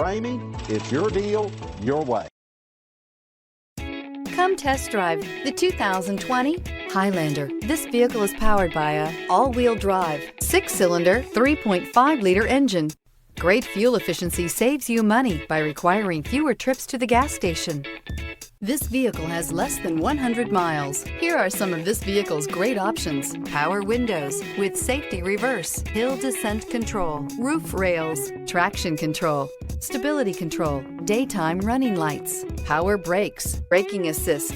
Ramey, it's your deal, your way. Come test drive the 2020 Highlander. This vehicle is powered by a all-wheel drive, 6-cylinder, 3.5-liter engine. Great fuel efficiency saves you money by requiring fewer trips to the gas station. This vehicle has less than 100 miles. Here are some of this vehicle's great options: power windows with safety reverse, hill descent control, roof rails, traction control, stability control, daytime running lights, power brakes, braking assist.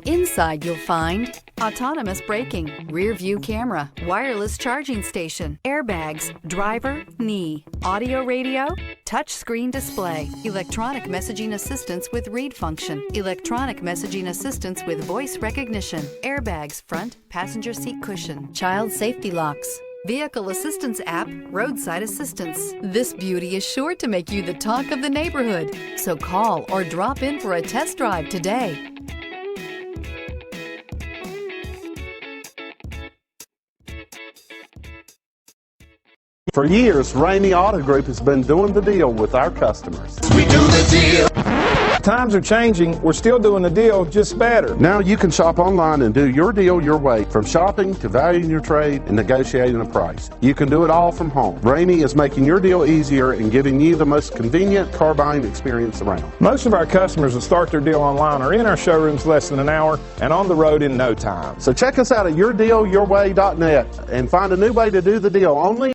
Inside you'll find autonomous braking, rear view camera, wireless charging station, airbags, driver, knee, audio radio, touch screen display, electronic messaging assistance with read function, electronic messaging assistance with voice recognition, airbags, front passenger seat cushion, child safety locks, vehicle assistance app, roadside assistance. This beauty is sure to make you the talk of the neighborhood. So call or drop in for a test drive today. For years, Ramey Auto Group has been doing the deal with our customers. We do the deal. Times are changing. We're still doing the deal, just better. Now you can shop online and do your deal your way, from shopping to valuing your trade and negotiating a price. You can do it all from home. Ramey is making your deal easier and giving you the most convenient car buying experience around. Most of our customers that start their deal online are in our showrooms less than an hour and on the road in no time. So check us out at yourdealyourway.net and find a new way to do the deal only